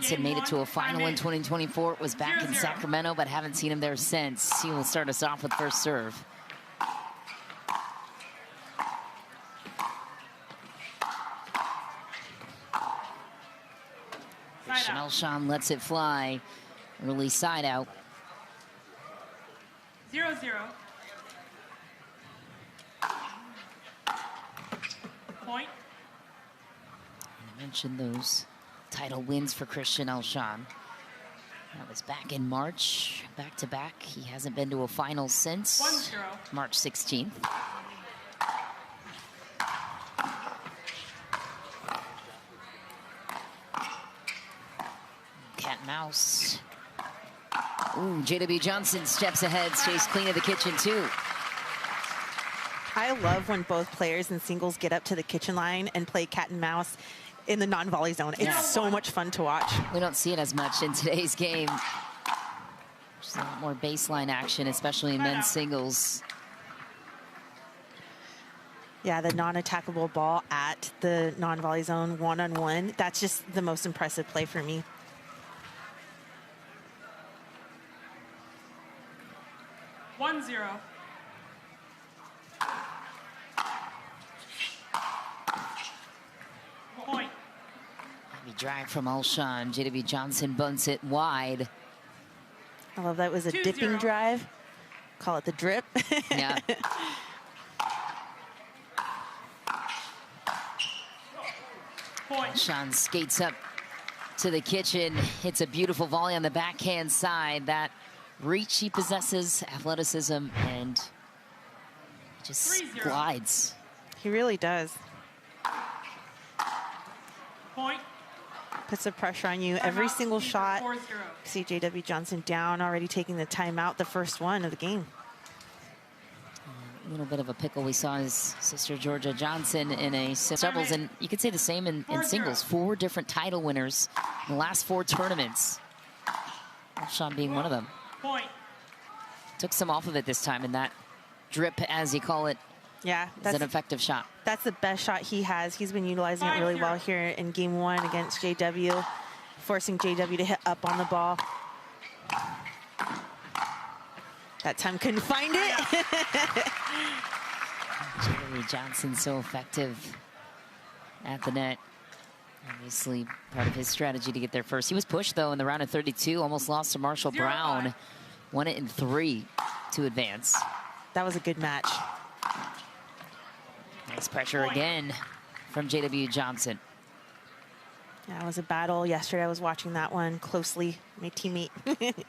Johnson made it to a final in 2024. Was back in Sacramento, but haven't seen him there since. He will start us off with first serve. Alshon lets it fly. Early side out. 0-0. Point. I mentioned those title wins for Christian Alshon. That was back in March, back-to-back. He hasn't been to a final since 1-0. March 16th. Cat and mouse. Ooh, JW Johnson steps ahead, stays clean of the kitchen too. I love when both players in singles get up to the kitchen line and play cat and mouse in the non-volley zone. It's so much fun to watch. We don't see it as much in today's game. There's a lot more baseline action, especially in men's singles. Yeah, the non-attackable ball at the non-volley zone one-on-one. That's just the most impressive play for me. Point. Heavy drive from Alshon. JW Johnson bunts it wide. I love that. It was a dipping drive. Call it the drip. Yeah. Alshon skates up to the kitchen, hits a beautiful volley on the backhand side. That reach he possesses, athleticism, and just glides. He really does. Point. Puts the pressure on you every single shot. See JW Johnson down, already taking the timeout, the first one of the game. A little bit of a pickle. We saw his sister Georgia Johnson in a doubles, and you could say the same in singles. 4 different title winners in the last 4 tournaments. Alshon being one of them. Point. Took some off of it this time, and that drip, as you call it, yeah, is an effective shot. That's the best shot he has. He's been utilizing it really well here in game 1 against JW, forcing JW to hit up on the ball. That time couldn't find it. JW Johnson so effective at the net. Obviously part of his strategy to get there first. He was pushed though in the round of 32, almost lost to Marshall Brown. Won it in 3 to advance. That was a good match. Nice pressure again from JW Johnson. Yeah, it was a battle yesterday. I was watching that one closely. My teammate. 1-5.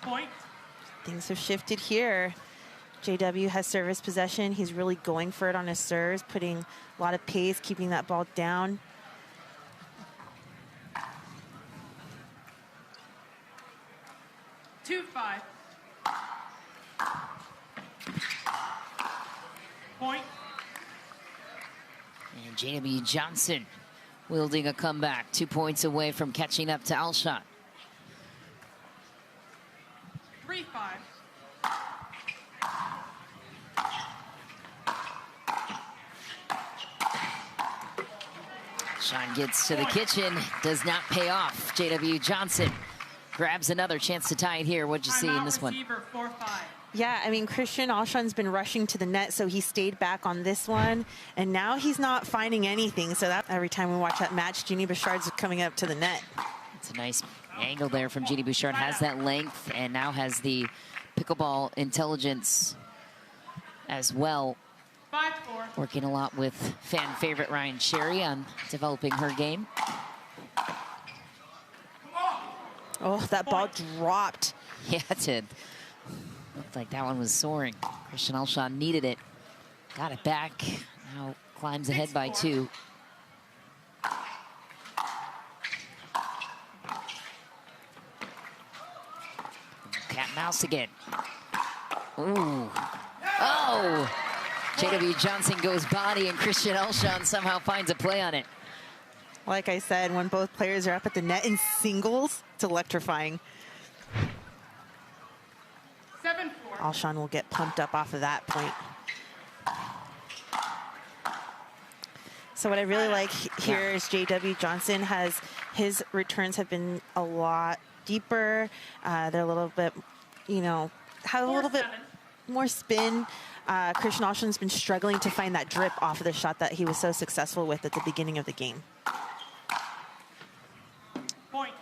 Point. Things have shifted here. JW has service possession. He's really going for it on his serves, putting a lot of pace, keeping that ball down. Point. And JW Johnson wielding a comeback, 2 points away from catching up to Alshon. 3-5. Alshon gets to the kitchen, does not pay off. JW Johnson grabs another chance to tie it here. What'd you see in this one? 4-5. Yeah, I mean, Christian Alshon's been rushing to the net, so he stayed back on this one, and now he's not finding anything. So that every time we watch that match, Jeannie Bouchard's coming up to the net. It's a nice angle there from Jeannie Bouchard. Has that length and now has the pickleball intelligence as well. 5-4. Working a lot with fan favorite Ryan Sherry on developing her game. Oh, that ball dropped. Yeah, it did. Looked like that one was soaring. Christian Alshon needed it. Got it back. Now climbs ahead by 2. Cat and mouse again. Ooh. Oh! JW Johnson goes body, and Christian Alshon somehow finds a play on it. Like I said, when both players are up at the net in singles, it's electrifying. 7-4. Alshon will get pumped up off of that point. So what I really like here is J.W. Johnson has, his returns have been a lot deeper. They're a little bit, you know, have a little bit more spin. Christian Alshon's been struggling to find that drip off of the shot that he was so successful with at the beginning of the game. Point.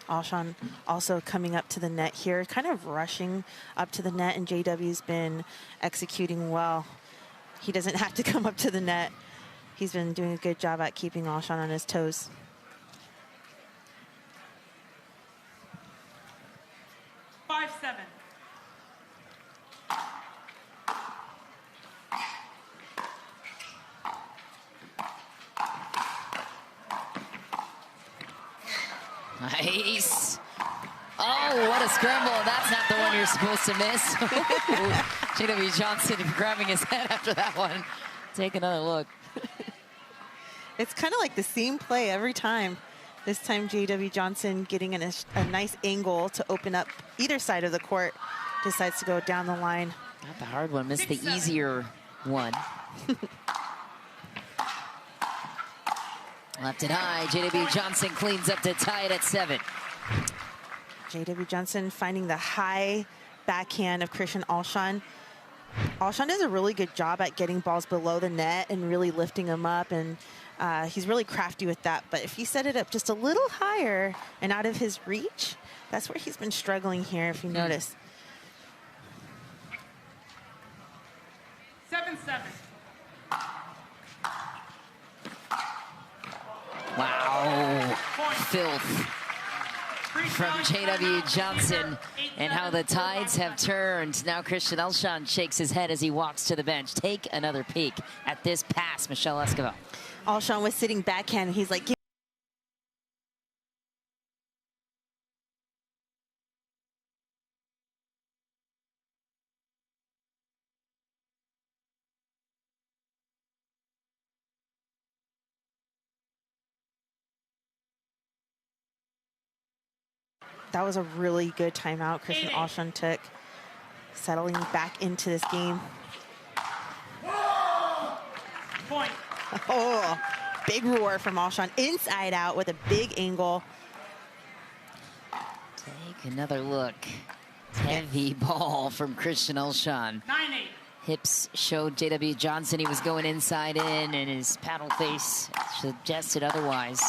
Alshon also coming up to the net here, kind of rushing up to the net, and JW's been executing well. He doesn't have to come up to the net. He's been doing a good job at keeping Alshon on his toes. Five-seven. Nice. Oh, what a scramble. That's not the one you're supposed to miss. J.W. Johnson grabbing his head after that one. Take another look. It's kind of like the same play every time. This time J.W. Johnson getting in a nice angle to open up either side of the court. Decides to go down the line. Not the hard one, missed the easier one. Left it high, J.W. Johnson cleans up to tie it at 7. J.W. Johnson finding the high backhand of Christian Alshon. Alshon does a really good job at getting balls below the net and really lifting them up, and he's really crafty with that. But if you set it up just a little higher and out of his reach, that's where he's been struggling here, if you notice. 7-7. Wow, filth from J.W. Johnson, and how the tides have turned. Now Christian Alshon shakes his head as he walks to the bench. Take another peek at this pass, Michelle Escobar. Alshon was sitting backhand, and he's like, that was a really good timeout Christian Alshon took, settling back into this game. Point. Oh, big roar from Alshon, inside out with a big angle. Take another look. Heavy ball from Christian Alshon. 9-8. Hips showed J.W. Johnson he was going inside in, and his paddle face suggested otherwise.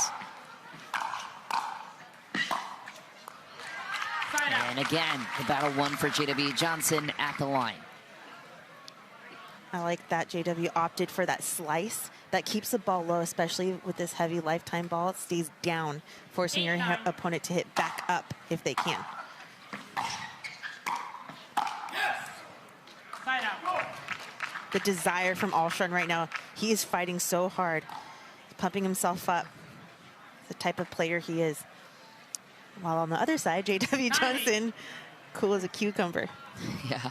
And again, the battle won for J.W. Johnson at the line. I like that JW opted for that slice that keeps the ball low, especially with this heavy lifetime ball. It stays down, forcing your opponent to hit back up if they can. Side out. The desire from Alshon right now, he is fighting so hard, pumping himself up. The type of player he is. While on the other side, J.W. Johnson, cool as a cucumber. Yeah,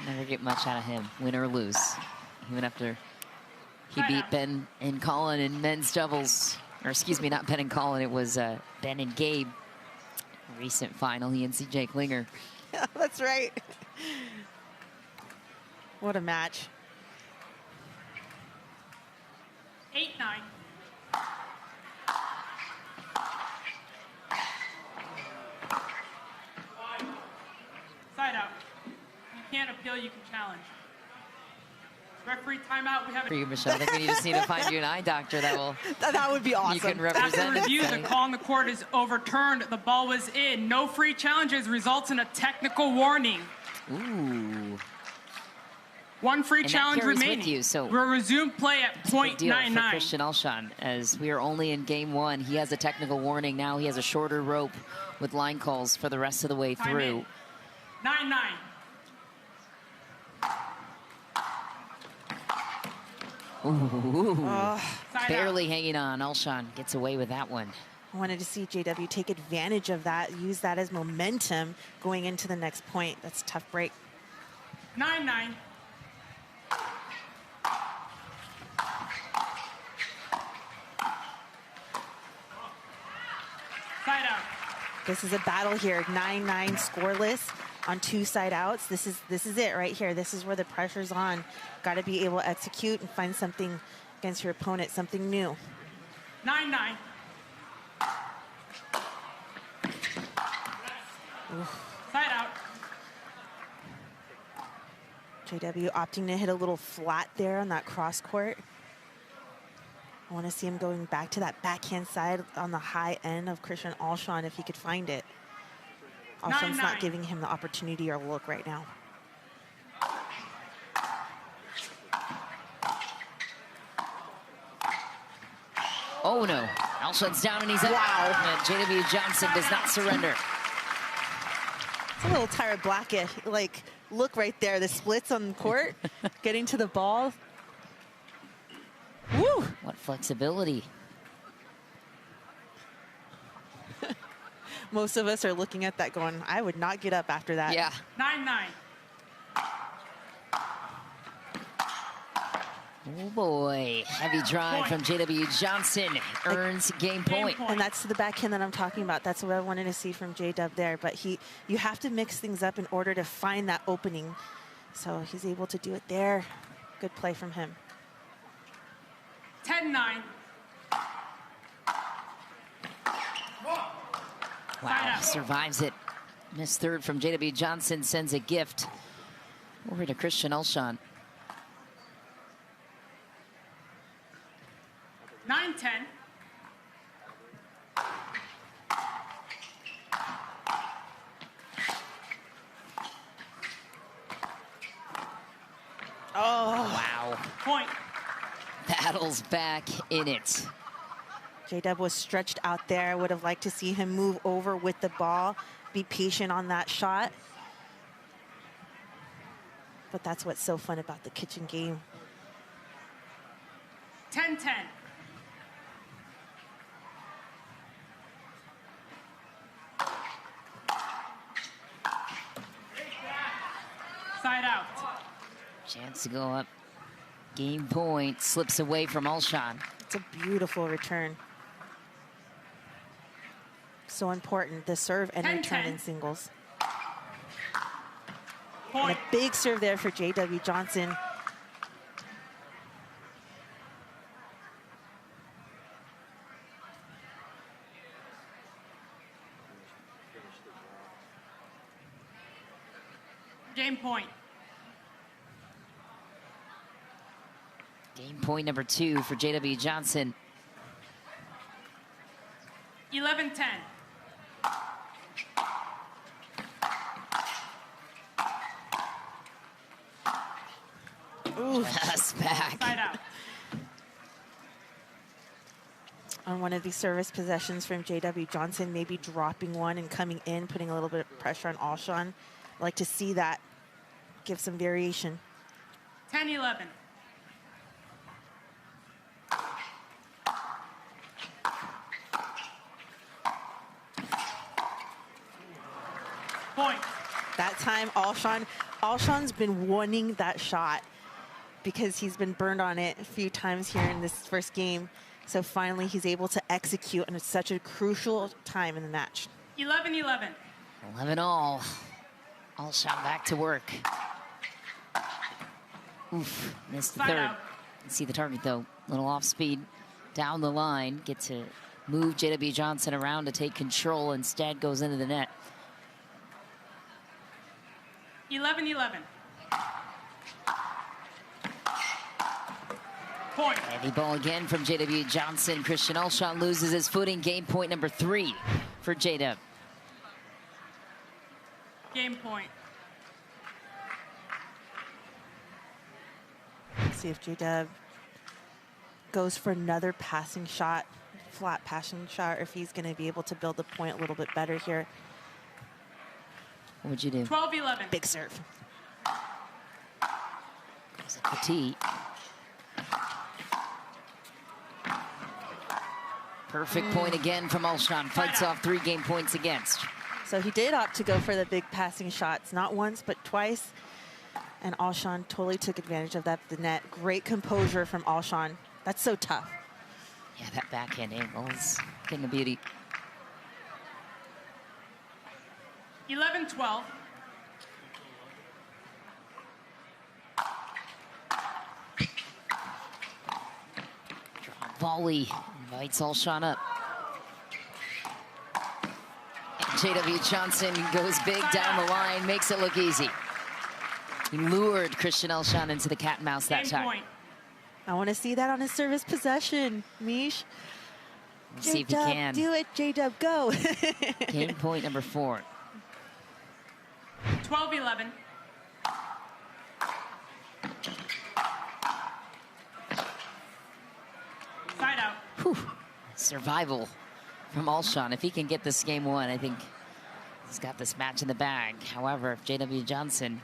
never get much out of him, win or lose. Even after he beat Ben and Colin in men's doubles, or excuse me, not Ben and Colin, it was Ben and Gabe. Recent final, he and C.J. Klinger. Yeah, that's right. What a match. 8-9. Side out. You can't appeal, you can challenge. Referee timeout. We have For you, Michelle. I think we just need to find you an eye doctor that will. That would be awesome. You can represent. After review, the call on the court is overturned. The ball was in. No free challenges results in a technical warning. Ooh. One free And challenge that carries remaining. with you, so we'll resume play at big deal for .99. Christian Alshon, as we are only in game 1. He has a technical warning. Now he has a shorter rope with line calls for the rest of the way through. 9-9. Ooh. Side Barely out. hanging on. Alshon gets away with that one. I wanted to see JW take advantage of that, use that as momentum going into the next point. That's a tough break. 9-9. Side out. This is a battle here. 9-9 scoreless on 2 side outs. This is it right here. This is where the pressure's on. Got to be able to execute and find something against your opponent, something new. 9-9. Side out. JW opting to hit a little flat there on that cross court. I want to see him going back to that backhand side on the high end of Christian Alshon if he could find it. Alshon's 9-9. not giving him the opportunity or look right now. Oh no, Alshon's down and he's out. Wow. And JW Johnson does not surrender. It's a little Tyra Black-ish, like, look right there, the splits on the court, getting to the ball. Woo! What flexibility. Most of us are looking at that going, I would not get up after that. Yeah. 9-9. Oh boy, heavy drive from JW Johnson earns game point. And that's the backhand that I'm talking about. That's what I wanted to see from J-Dub there. But you have to mix things up in order to find that opening. So he's able to do it there. Good play from him. 10-9. Wow, survives it. Missed third from JW Johnson, sends a gift over to Christian Alshon. 9-10. Oh, Wow. Point. Battles back in it. J-Dub was stretched out there. Would have liked to see him move over with the ball, be patient on that shot. But that's what's so fun about the kitchen game. 10-10. Side out. Chance to go up. Game point slips away from Alshon. It's a beautiful return. So important, the serve and 10-10. return in singles. And Point. a big serve there for J.W. Johnson. Game point. Game point number 2 for JW Johnson. 11-10. Ooh, Pass back. Side out. on one of these service possessions from J.W. Johnson, maybe dropping one and coming in, putting a little bit of pressure on Alshon. I'd like to see that, give some variation. 10-11. Point. That time, Alshon's been wanting that shot because he's been burned on it a few times here in this first game. So finally, he's able to execute, and it's such a crucial time in the match. 11-11. 11 all. Alshon back to work. Oof, missed the Side third. out. See the target though, little off speed down the line. Get to move JW Johnson around to take control. Instead goes into the net. 11-11. Point. Heavy ball again from JW Johnson. Christian Alshon loses his footing. Game point number 3 for JW. Game point. See if J-Dub goes for another passing shot, flat passing shot, or if he's going to be able to build the point a little bit better here. What would you do? 12-11. Big serve. Goes at the tee. Perfect point again from Alshon. Fights off 3 game points against. So he did opt to go for the big passing shots, not once, but twice. And Alshon totally took advantage of that at the net. Great composure from Alshon. That's so tough. Yeah, that backhand angle is getting a beauty. 11-12. volley invites Alshon up. And J.W. Johnson goes big down the line, makes it look easy. He lured Christian Alshon into the cat and mouse that time. Point. I want to see that on his service possession, Mish. Let's see if he can. Do it, J-Dub, go. Game point number 4. 12-11. Side out. Whew. Survival from Alshon. If he can get this game won, I think he's got this match in the bag. However, if J.W. Johnson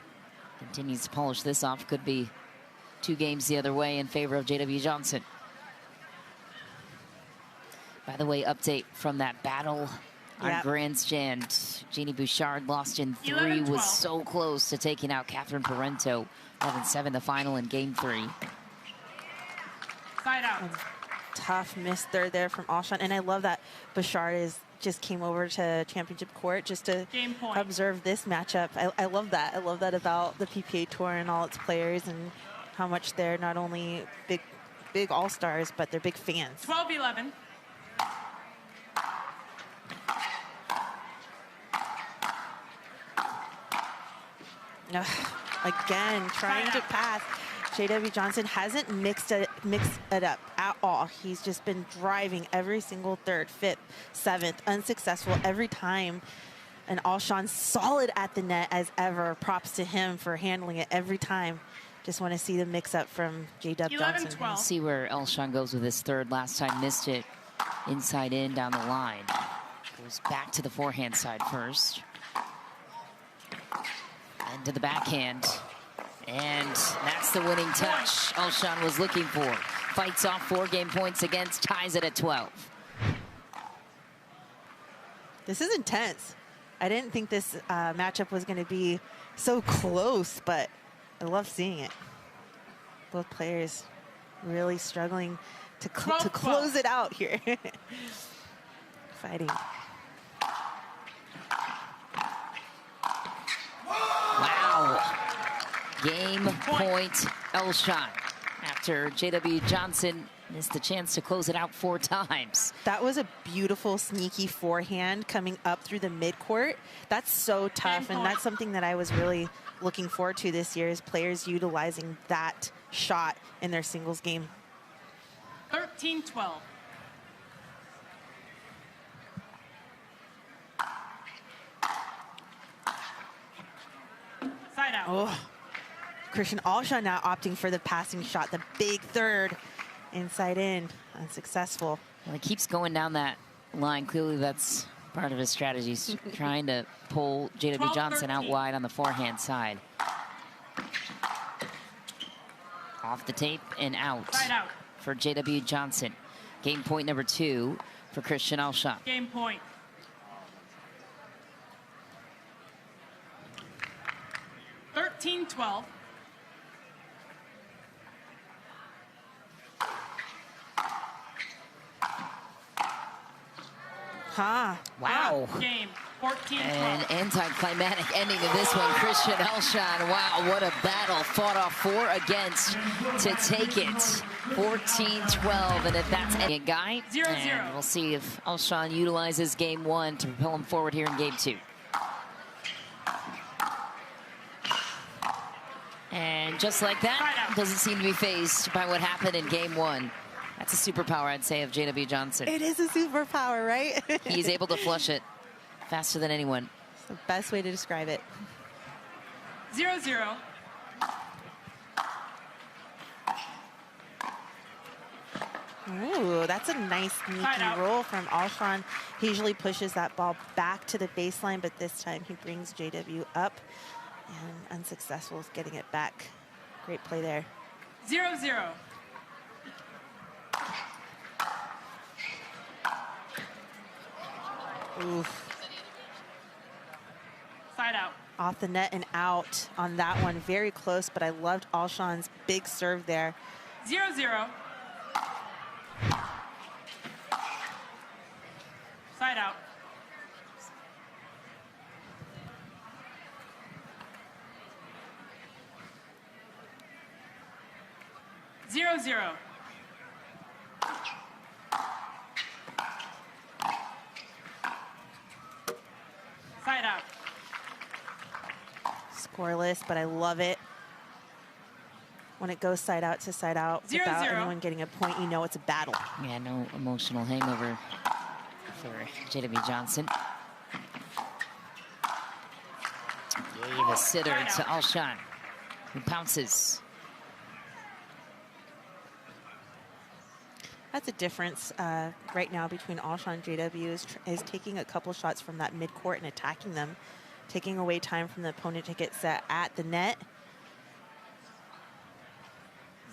continues to polish this off, could be 2 games the other way in favor of J.W. Johnson. By the way, update from that battle on grandstand. Jeannie Bouchard lost in 3, 11-12. was so close to taking out Catherine Parento. 11-7 the final in game 3. Side out. Tough missed third there from Alshon. And I love that Bouchard just came over to championship court just to observe this matchup. I love that. I love that about the PPA Tour and all its players and how much they're not only big all-stars, but they're big fans. 12-11. Again, trying to pass. J.W. Johnson hasn't mixed it up at all. He's just been driving every single third, fifth, seventh, unsuccessful every time. And Alshon solid at the net as ever. Props to him for handling it every time. Just want to see the mix-up from J.W. Johnson. 11-12. See where Alshon goes with his third. Last time missed it inside in down the line. Goes back to the forehand side first. And to the backhand. And that's the winning touch Alshon was looking for. Fights off 4 game points against, ties it at 12. This is intense. I didn't think this matchup was going to be so close, but I love seeing it. Both players really struggling to close it out here. Fighting. Wow. Game point Alshon. After J.W. Johnson missed the chance to close it out 4 times. That was a beautiful, sneaky forehand coming up through the midcourt. That's so tough, and that's something that I was really looking forward to this year, is players utilizing that shot in their singles game. 13-12. Side out. Oh, Christian Alshon now opting for the passing shot, the big third, inside in, unsuccessful. Well, he keeps going down that line. Clearly that's part of his strategy. He's trying to pull J.W. Johnson out wide on the forehand side. Off the tape and out for J.W. Johnson. Game point number 2 for Christian Alshon. Game point. (13-12). Wow. Game 14-12. An anticlimactic ending to this one. Christian Alshon, wow, what a battle. Fought off 4 against to take it. 14-12, and if that's a guy, 0-0. we'll see if Alshon utilizes game 1 to propel him forward here in game 2. And just like that, doesn't seem to be fazed by what happened in game 1. That's a superpower, I'd say, of J.W. Johnson. It is a superpower, right? He's able to flush it faster than anyone. It's the best way to describe it. 0-0. Ooh, that's a nice sneaky roll from Alshon. He usually pushes that ball back to the baseline, but this time he brings JW up and unsuccessful with getting it back. Great play there. 0-0. Oof. Side out. Off the net and out on that one. Very close, but I loved Alshon's big serve there. 0-0. Side out. scoreless, but I love it. When it goes side out to side out without anyone getting a point, you know it's a battle. Yeah, no emotional hangover for JW Johnson. Gave a sitter to Alshon, who pounces. That's a difference right now between Alshon and JW is taking a couple shots from that midcourt and attacking them, taking away time from the opponent to get set at the net.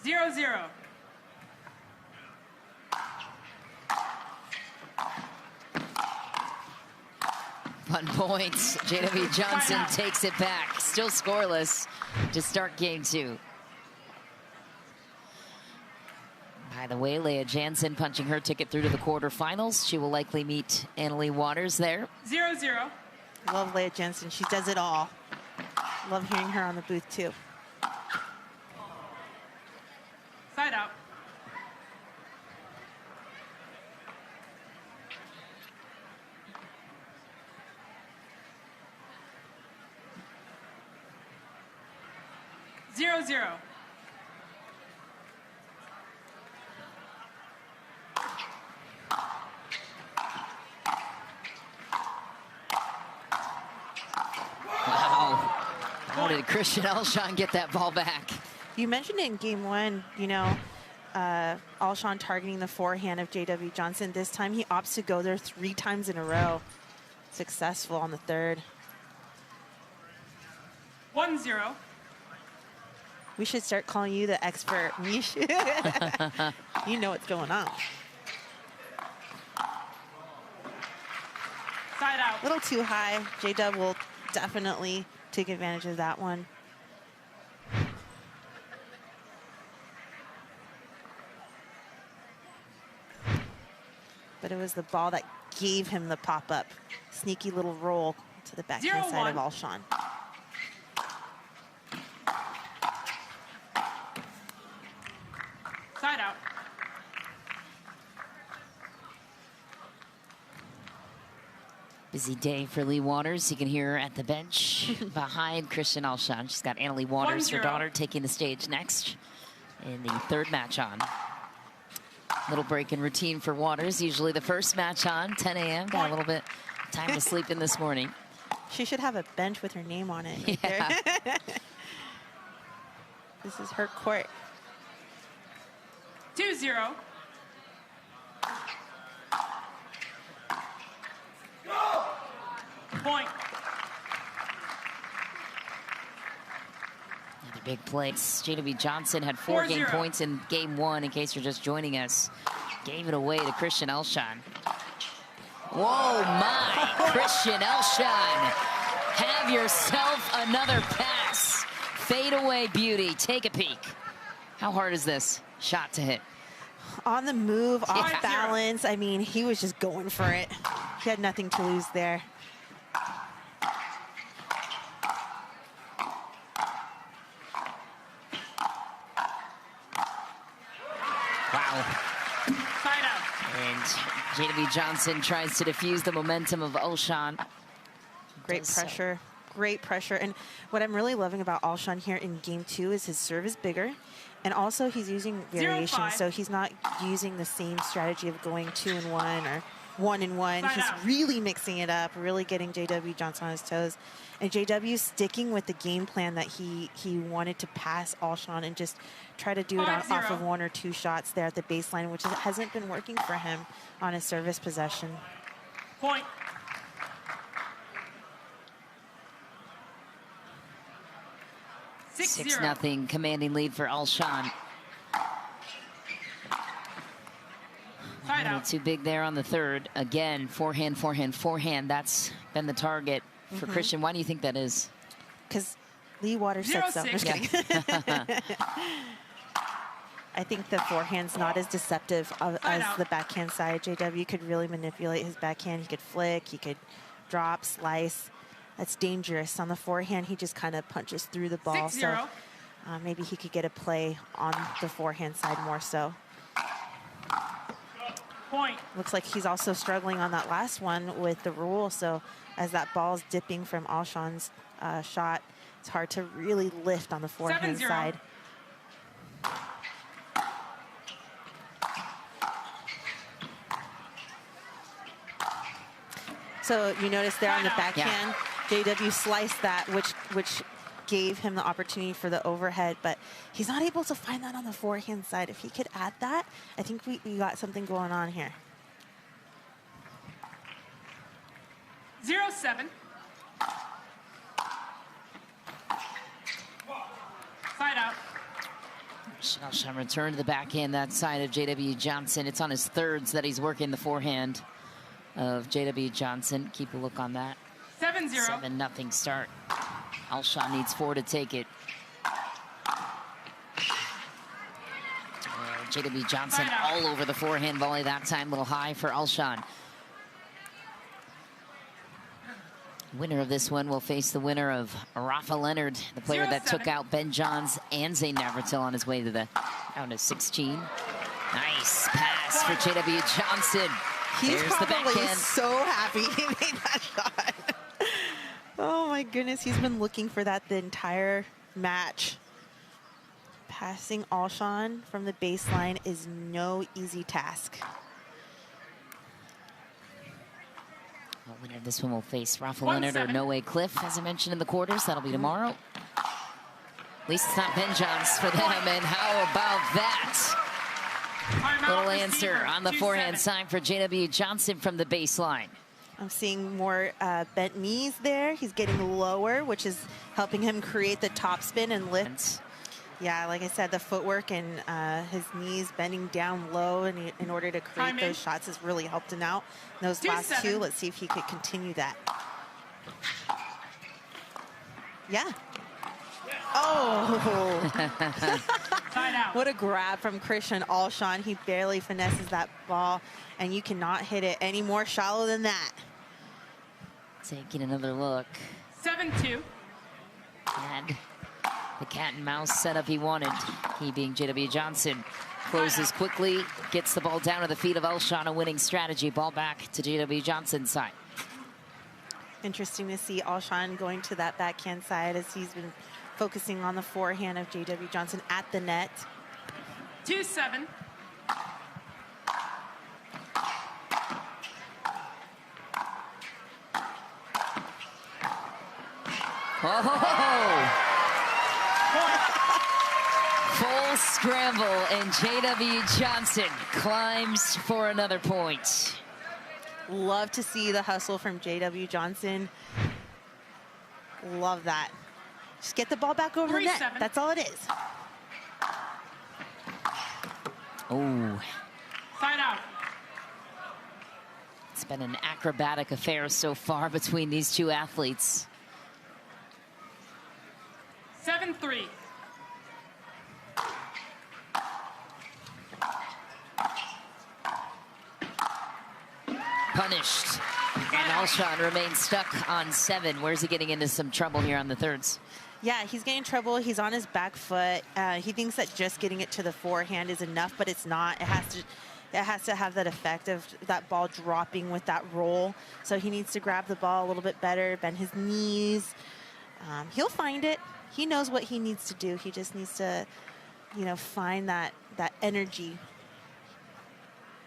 0-0. One point. JW Johnson takes it back. Still scoreless to start game 2. By the way, Leah Jansen punching her ticket through to the quarterfinals. She will likely meet Annalie Waters there. 0-0. Love Leah Jansen. She does it all. Love hearing her on the booth, too. Side out. Zero, zero. Wow. How did Christian Alshon get that ball back? You mentioned it in game 1, you know, Alshon targeting the forehand of JW Johnson. This time he opts to go there 3 times in a row. Successful on the 3rd. 1-0. We should start calling you the expert. We should. You know what's going on. Side out. A little too high. JW will definitely take advantage of that one. But it was the ball that gave him the pop-up. Sneaky little roll to the backhand side of Alshon. Side out. Busy day for Lee Waters. You can hear her at the bench behind Christian Alshon. She's got Annalie Waters, her daughter, taking the stage next in the 3rd match on. Little break in routine for Waters. Usually the first match on, 10 a.m. Got a little bit time to sleep in this morning. She should have a bench with her name on it. Right there. This is her court. 2-0. Point. Another big place. JW Johnson had 4 game points in game 1, in case you're just joining us. Gave it away to Christian Alshon. Whoa, my. Christian Alshon. Have yourself another pass. Fade away beauty. Take a peek. How hard is this shot to hit? On the move, off balance. I mean, he was just going for it. He had nothing to lose there. Wow. Side out. And JW Johnson tries to diffuse the momentum of Alshon. Great pressure. Great pressure. And what I'm really loving about Alshon here in game 2 is his serve is bigger. And also he's using variations. So he's not using the same strategy of going 2-1 or 1-1. He's really mixing it up, really getting JW Johnson on his toes. And JW sticking with the game plan that he wanted to pass Alshon and just try to do it off of 1 or 2 shots there at the baseline, which hasn't been working for him on his service possession. Point. 6-0, commanding lead for Alshon. A little too big there on the 3rd. Again, forehand, forehand, forehand. That's been the target for Christian. Why do you think that is? Because Lee Waters sets up. Just kidding. I think the forehand's not as deceptive as the backhand side. JW could really manipulate his backhand. He could flick, he could drop, slice. That's dangerous. On the forehand, he just kind of punches through the ball. 6-0. So maybe he could get a play on the forehand side more so. Point. Looks like he's also struggling on that last one with the rule. So as that ball's dipping from Alshon's shot, It's hard to really lift on the forehand 7-0. side. So you notice there on the backhand, JW sliced that, which gave him the opportunity for the overhead, but he's not able to find that on the forehand side. If he could add that, I think we got something going on here. 0-7. Side out. Alshon returned to the backhand that side of JW Johnson. It's on his thirds that he's working the forehand of JW Johnson. Keep a look on that. 7-0. 7-0 start. Alshon needs 4 to take it. JW Johnson all over the forehand volley that time. A little high for Alshon. Winner of this one will face the winner of Rafa Leonard, the player that took out Ben Johns and Zane Navratil on his way to the round of 16. Nice pass for JW Johnson. He's There's the probably backhand. so happy he made that shot. Oh my goodness, he's been looking for that the entire match. Passing Alshon from the baseline is no easy task. Well, winner of this one will face Rafa Leonard or Noe Cliff, as I mentioned in the quarters. That'll be tomorrow. At least it's not Ben Johns for them. And how about that? Little answer on the forehand side for JW Johnson from the baseline. I'm seeing more bent knees there. He's getting lower, which is helping him create the top spin and lift. Yeah, like I said, the footwork and his knees bending down low in order to create those shots has really helped him out. Those last two, let's see if he could continue that. Yeah. Oh! What a grab from Christian Alshon. He barely finesses that ball, and you cannot hit it any more shallow than that. Taking another look. 7-2. And the cat and mouse setup he wanted. He being JW Johnson. Closes quickly, gets the ball down to the feet of Alshon, a winning strategy. Ball back to JW Johnson's side. Interesting to see Alshon going to that backhand side as he's been focusing on the forehand of JW Johnson at the net. 2-7. Oh! Full scramble, and JW Johnson climbs for another point. Love to see the hustle from JW Johnson. Love that. Just get the ball back over the net. That's all it is. Oh. Side out. It's been an acrobatic affair so far between these two athletes. 7-3. Punished. And Alshon remains stuck on 7. Where's he getting into some trouble here on the thirds? Yeah, he's getting trouble. He's on his back foot. He thinks that just getting it to the forehand is enough, but it's not. It has to have that effect of that ball dropping with that roll. So he needs to grab the ball a little bit better, bend his knees. He'll find it. He knows what he needs to do. He just needs to, you know, find that energy.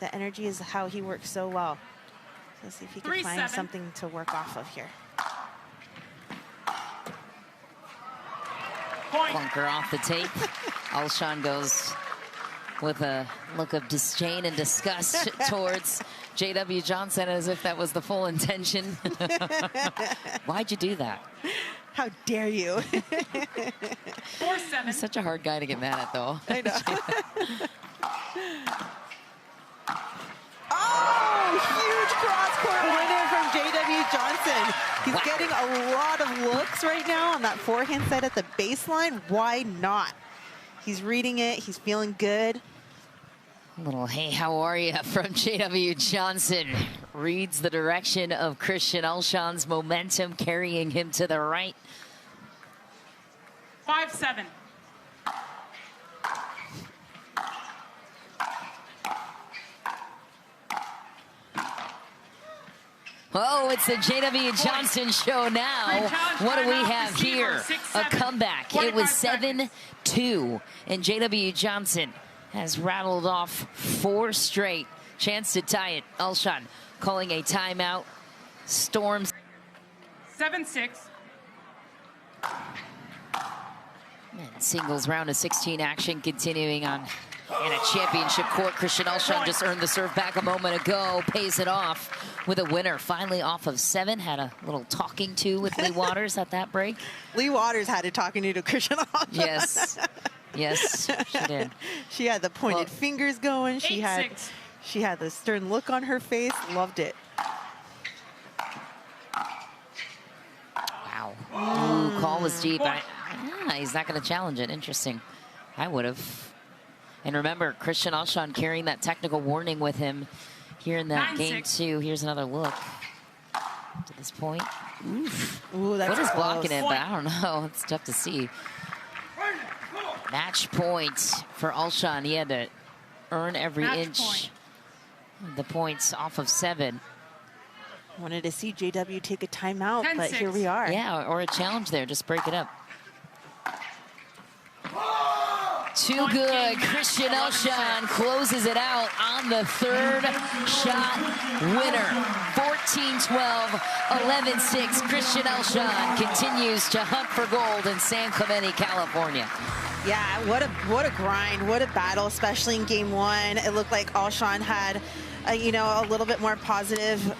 The energy is how he works so well. So let's see if he can find something to work off of here. Clunker off the tape. Alshon goes with a look of disdain and disgust towards JW Johnson, as if that was the full intention. Why'd you do that? How dare you? 4-7. He's such a hard guy to get mad at, though. I know. Oh, huge cross-court winner from JW Johnson. He's getting a lot of looks right now on that forehand side at the baseline. Why not? He's reading it. He's feeling good. A little "hey, how are you" from JW Johnson. Reads the direction of Christian Alshon's momentum, carrying him to the right. 5-7. Oh, it's the J.W. Johnson show now. What do we have here? A comeback. It was 7-2, and J.W. Johnson has rattled off 4 straight. Chance to tie it. Alshon calling a timeout. Storms. 7-6. And singles round of 16 action continuing on in a championship court. Christian Alshon just earned the serve back a moment ago. Pays it off with a winner. Finally off of 7. Had a little talking to with Lee Waters at that break. Lee Waters had a talking to Christian Alshon. Yes. Yes, she did. She had the pointed fingers going. She had the stern look on her face. Loved it. Wow. Ooh, call was deep. He's not going to challenge it. Interesting. I would have. And remember, Christian Alshon carrying that technical warning with him here in that game, too. Here's another look to this point. Oof. Ooh, that's what is close. blocking it, but I don't know. It's tough to see. Match point for Alshon. He had to earn every inch of the points off of 7. Wanted to see JW take a timeout, 10-6. but here we are. Yeah, or a challenge there. Just break it up. Too good. Christian Alshon closes it out on the 3rd shot winner. 14-12, 11-6. Christian Alshon continues to hunt for gold in San Clemente, California. Yeah, what a grind, what a battle, especially in game 1. It looked like Alshon had, a little bit more positive